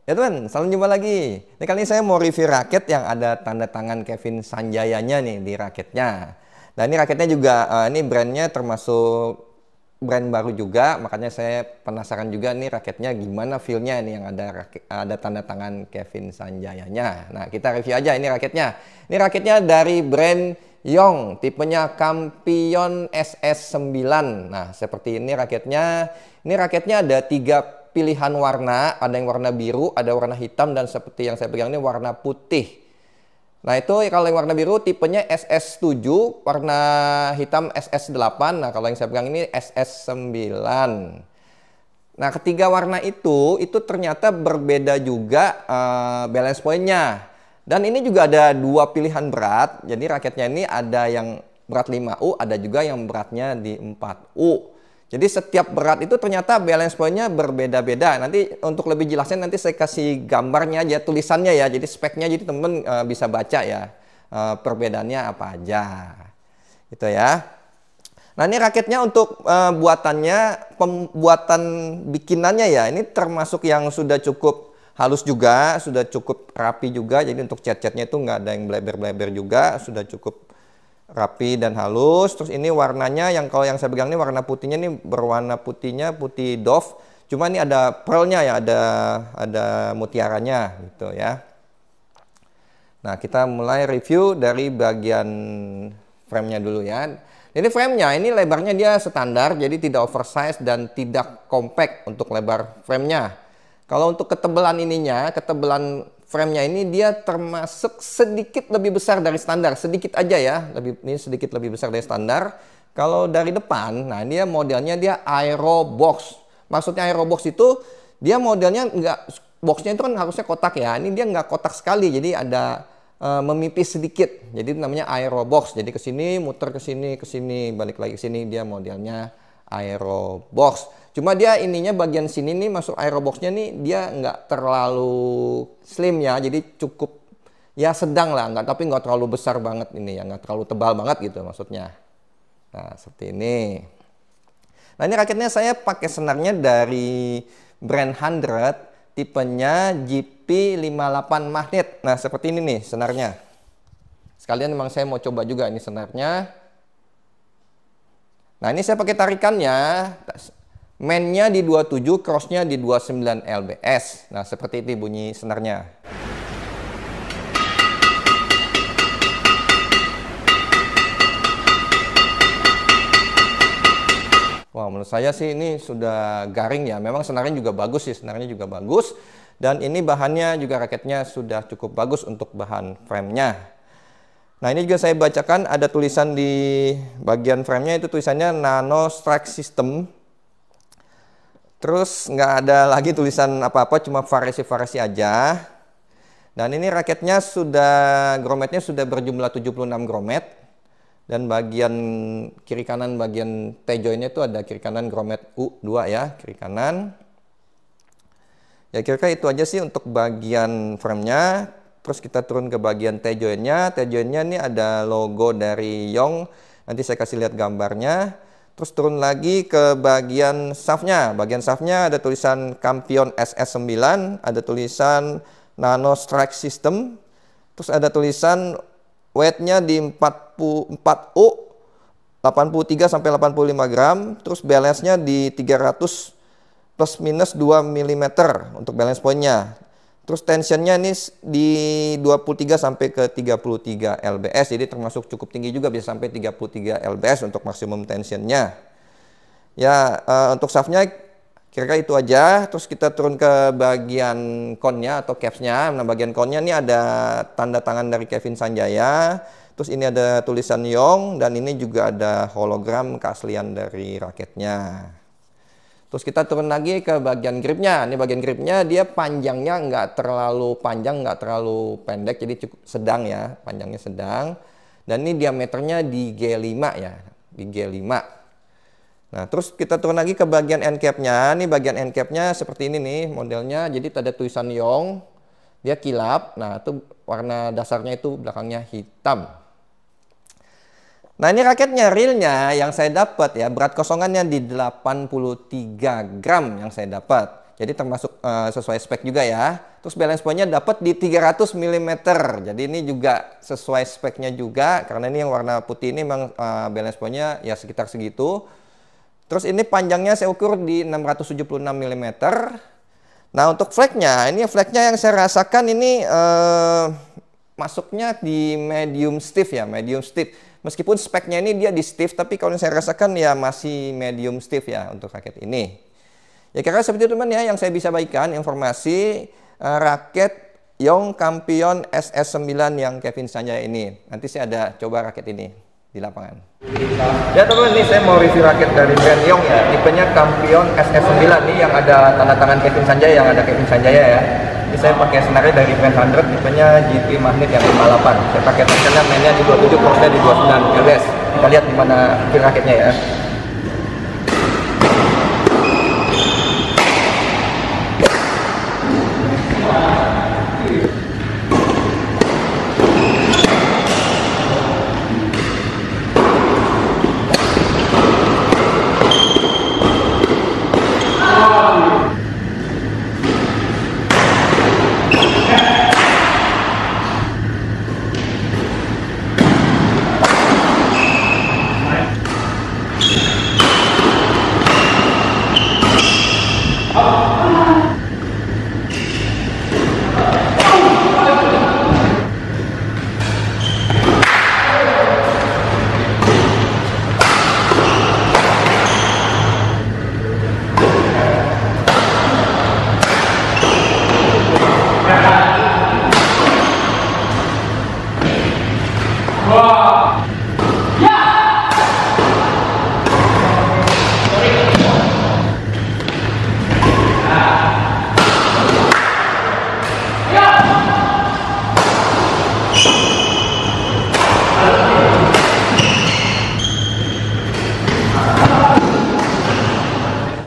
Ya teman, salam jumpa lagi. Ini kali ini saya mau review raket yang ada tanda tangan Kevin Sanjayanya nih di raketnya. Nah ini raketnya juga, ini brandnya termasuk brand baru juga, makanya saya penasaran juga nih raketnya gimana feel-nya nih yang ada tanda tangan Kevin Sanjayanya. Nah kita review aja ini raketnya. Ini raketnya dari brand Yong, tipenya Campion SS9. Nah seperti ini raketnya. Ini raketnya ada 3 pilihan warna, ada yang warna biru, ada warna hitam, dan seperti yang saya pegang ini warna putih. Nah itu kalau yang warna biru tipenya SS7, warna hitam SS8, nah kalau yang saya pegang ini SS9. Nah ketiga warna itu ternyata berbeda juga balance point-nya. Dan ini juga ada 2 pilihan berat, jadi raketnya ini ada yang berat 5U, ada juga yang beratnya di 4U. Jadi setiap berat itu ternyata balance point-nya berbeda-beda. Nanti untuk lebih jelasnya nanti saya kasih gambarnya aja, tulisannya ya. Jadi speknya jadi teman-teman bisa baca ya perbedaannya apa aja. Gitu ya. Nah ini raketnya untuk pembuatan bikinannya ya. Ini termasuk yang sudah cukup halus juga, sudah cukup rapi juga. Jadi untuk cat-catnya itu nggak ada yang bleber-bleber juga, sudah cukup rapi dan halus. Terus ini warnanya yang kalau yang saya pegang ini warna putihnya nih berwarna putihnya putih doff. Cuma ini ada pearlnya ya, ada mutiaranya gitu ya. Nah kita mulai review dari bagian frame-nya dulu ya. Jadi frame-nya ini lebarnya dia standar, jadi tidak oversize dan tidak compact untuk lebar frame-nya. Kalau untuk ketebalan ininya, ketebalan frame-nya ini dia termasuk sedikit lebih besar dari standar, sedikit aja ya, ini sedikit lebih besar dari standar. Kalau dari depan, nah dia modelnya dia aero box. Maksudnya aero box itu dia modelnya enggak, boxnya itu kan harusnya kotak ya, ini dia nggak kotak sekali, jadi ada memipis sedikit, jadi namanya aero box. Jadi ke sini, muter ke sini, balik lagi ke sini, dia modelnya aero box. Cuma dia ininya bagian sini nih masuk aeroboxnya nih dia nggak terlalu slim ya, jadi cukup ya sedang lah, tapi nggak terlalu besar banget ini ya, nggak terlalu tebal banget gitu maksudnya. Nah seperti ini. Nah ini raketnya saya pakai senarnya dari brand 100, tipenya GP58 magnet. Nah seperti ini nih senarnya. Sekalian memang saya mau coba juga ini senarnya. Nah ini saya pakai tarikannya. Main-nya di 27, cross-nya di 29 lbs. Nah, seperti itu bunyi senarnya. Wah, menurut saya sih ini sudah garing ya. Memang senarnya juga bagus sih, senarnya juga bagus. Dan ini bahannya juga raketnya sudah cukup bagus untuk bahan frame-nya. Nah, ini juga saya bacakan ada tulisan di bagian frame-nya, itu tulisannya Nano Strike System. Terus nggak ada lagi tulisan apa-apa, cuma variasi-variasi aja. Dan ini raketnya sudah, grometnya sudah berjumlah 76 gromet. Dan bagian kiri kanan, bagian T-jointnya itu ada kiri kanan gromet U2 ya, kiri kanan. Ya kira-kira itu aja sih untuk bagian frame-nya. Terus kita turun ke bagian T-jointnya. T-jointnya ini ada logo dari Yong. Nanti saya kasih lihat gambarnya. Terus turun lagi ke bagian shaft-nya. Bagian shaft-nya ada tulisan Campion SS9, ada tulisan Nano Strike System. Terus ada tulisan weight-nya di 44U, 83 sampai 85 gram. Terus balance-nya di 300 plus minus 2 mm untuk balance point-nya. Terus tensionnya ini di 23 sampai ke 33 lbs, jadi termasuk cukup tinggi juga, bisa sampai 33 lbs untuk maksimum tensionnya. Ya, untuk shaftnya kira-kira itu aja. Terus kita turun ke bagian connya atau capsnya. Nah, bagian connya ini ada tanda tangan dari Kevin Sanjaya. Terus ini ada tulisan Yong, dan ini juga ada hologram keaslian dari raketnya. Terus kita turun lagi ke bagian gripnya. Ini bagian gripnya dia panjangnya nggak terlalu panjang, nggak terlalu pendek, jadi cukup sedang ya, panjangnya sedang. Dan ini diameternya di G5 ya, di G5. Nah terus kita turun lagi ke bagian end cap-nya. Ini bagian end cap-nya seperti ini nih modelnya. Jadi ada tulisan Yong, dia kilap. Nah itu warna dasarnya itu belakangnya hitam. Nah ini raketnya realnya yang saya dapat ya, berat kosongannya di 83 gram yang saya dapat. Jadi termasuk sesuai spek juga ya. Terus balance point-nya dapat di 300 mm. Jadi ini juga sesuai speknya juga. Karena ini yang warna putih ini memang balance point-nya ya sekitar segitu. Terus ini panjangnya saya ukur di 676 mm. Nah untuk flagnya, ini flagnya yang saya rasakan ini masuknya di medium stiff ya, medium stiff. Meskipun speknya ini dia di stiff, tapi kalau saya rasakan ya masih medium stiff ya untuk raket ini. Ya kira-kira seperti itu teman ya yang saya bisa bagikan informasi raket Young Campion SS9 yang Kevin Sanjaya ini. Nanti saya ada coba raket ini di lapangan. Ya teman-teman, ini saya mau review raket dari brand Young ya. Tipenya Campion SS9 nih yang ada tanda tangan Kevin Sanjaya, yang ada Kevin Sanjaya ya. Ini saya pakai senarnya dari brand 100, tipenya GT Magnet yang 58. Saya pakai tensionnya mainnya di 27, force di 29 LS. Kita lihat di mana feel raketnya ya.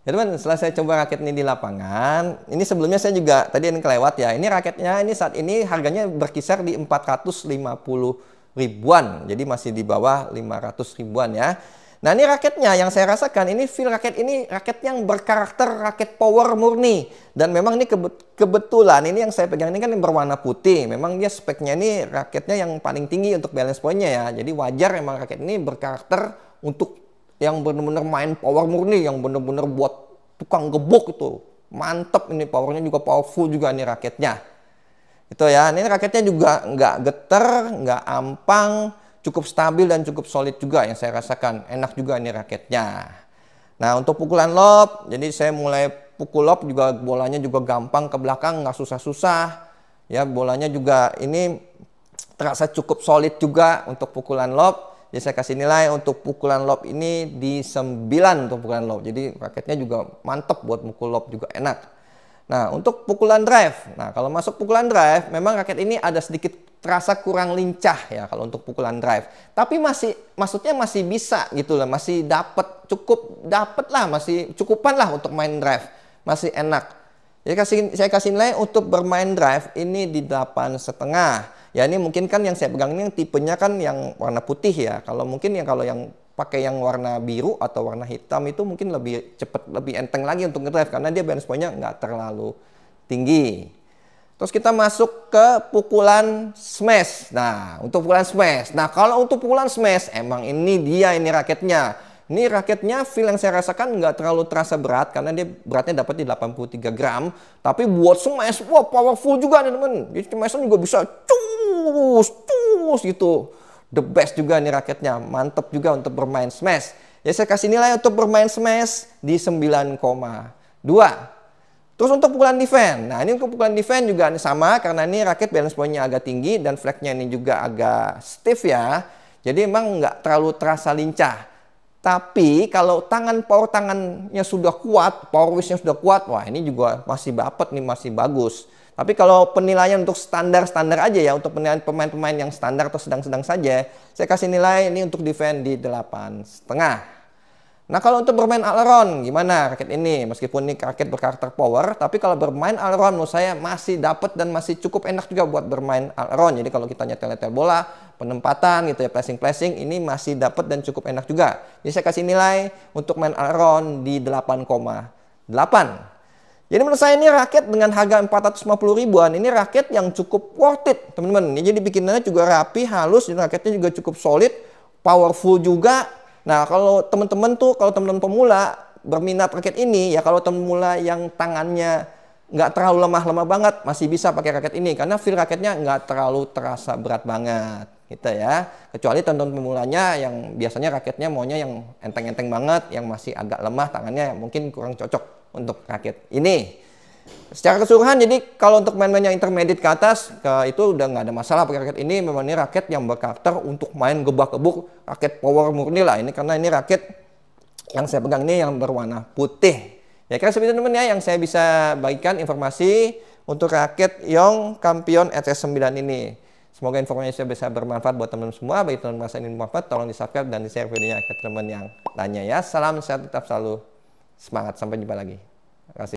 Ya teman, setelah saya coba raket ini di lapangan, ini sebelumnya saya juga tadi ini kelewat ya. Ini raketnya ini saat ini harganya berkisar di 450 ribuan. Jadi masih di bawah 500 ribuan ya. Nah ini raketnya yang saya rasakan, ini feel raket ini raket yang berkarakter raket power murni. Dan memang ini kebetulan ini yang saya pegang ini kan yang berwarna putih. Memang dia speknya ini raketnya yang paling tinggi untuk balance point-nya ya. Jadi wajar memang raket ini berkarakter untuk yang benar-benar main power murni, yang benar-benar buat tukang gebok itu. Mantep ini, powernya juga powerful juga nih raketnya. Itu ya, ini raketnya juga nggak geter, nggak ampang, cukup stabil dan cukup solid juga yang saya rasakan. Enak juga ini raketnya. Nah untuk pukulan lob, jadi saya mulai pukul lob juga bolanya juga gampang ke belakang, nggak susah-susah. Ya bolanya juga ini terasa cukup solid juga untuk pukulan lob. Jadi saya kasih nilai untuk pukulan lob ini di 9 untuk pukulan lob. Jadi raketnya juga mantep buat pukul lob juga enak. Nah untuk pukulan drive, nah kalau masuk pukulan drive memang raket ini ada sedikit terasa kurang lincah ya kalau untuk pukulan drive. Tapi maksudnya masih bisa gitu lah, masih dapat lah, masih cukupan lah untuk main drive, masih enak. Jadi saya kasih nilai untuk bermain drive ini di 8,5. Ya ini mungkin kan yang saya pegang ini tipenya kan yang warna putih ya. Kalau mungkin yang pakai yang warna biru atau warna hitam itu mungkin lebih cepat, lebih enteng lagi untuk ngedrive karena dia balance point-nya nggak terlalu tinggi. Terus kita masuk ke pukulan smash. Nah untuk pukulan smash. Nah kalau untuk pukulan smash emang ini dia ini raketnya. Ini raketnya feel yang saya rasakan nggak terlalu terasa berat karena dia beratnya dapat di 83 gram. Tapi buat smash, wah powerful juga nih teman. Jadi smash juga bisa cus gitu. The best juga nih raketnya, mantep juga untuk bermain smash. Ya saya kasih nilai untuk bermain smash di 9,2. Terus untuk pukulan defense, nah ini untuk pukulan defense juga sama karena ini raket balance point-nya agak tinggi dan flagnya ini juga agak stiff ya. Jadi emang nggak terlalu terasa lincah. Tapi kalau power tangannya sudah kuat, power wrist-nya sudah kuat, wah ini juga masih dapat nih, masih bagus. Tapi kalau penilaian untuk standar-standar aja ya, untuk penilaian pemain-pemain yang standar atau sedang-sedang saja, saya kasih nilai ini untuk defense di 8,5. Nah kalau untuk bermain aileron, gimana raket ini? Meskipun ini raket berkarakter power, tapi kalau bermain aileron menurut saya masih dapat dan masih cukup enak juga buat bermain aileron. Jadi kalau kita nyetel-nyetel bola, penempatan gitu ya, placing-placing, ini masih dapat dan cukup enak juga. Jadi saya kasih nilai untuk main aileron di 8,8. Jadi menurut saya ini raket dengan harga 450 ribuan, ini raket yang cukup worth it, teman-teman. Jadi bikinannya juga rapi, halus, dan raketnya juga cukup solid, powerful juga. Nah, kalau teman-teman pemula berminat raket ini, ya kalau pemula yang tangannya nggak terlalu lemah-lemah banget, masih bisa pakai raket ini. Karena feel raketnya nggak terlalu terasa berat banget, gitu ya. Kecuali teman-teman pemulanya yang biasanya raketnya maunya yang enteng-enteng banget, yang masih agak lemah tangannya, mungkin kurang cocok untuk raket ini. Secara keseluruhan, jadi kalau untuk main-main yang intermediate ke atas, itu udah nggak ada masalah pakai raket ini. Memang ini raket yang berkarakter untuk main gebak-gebuk, raket power murni lah ini, karena ini raket yang saya pegang ini yang berwarna putih. Ya kira seperti teman-teman ya yang saya bisa bagikan informasi untuk raket Yong Kampion SS9 ini. Semoga informasinya bisa bermanfaat buat teman-teman semua. Bagi teman-teman merasa ini bermanfaat, tolong di-subscribe dan di-share videonya ke teman-teman yang lainnya ya. Salam sehat, tetap selalu semangat. Sampai jumpa lagi.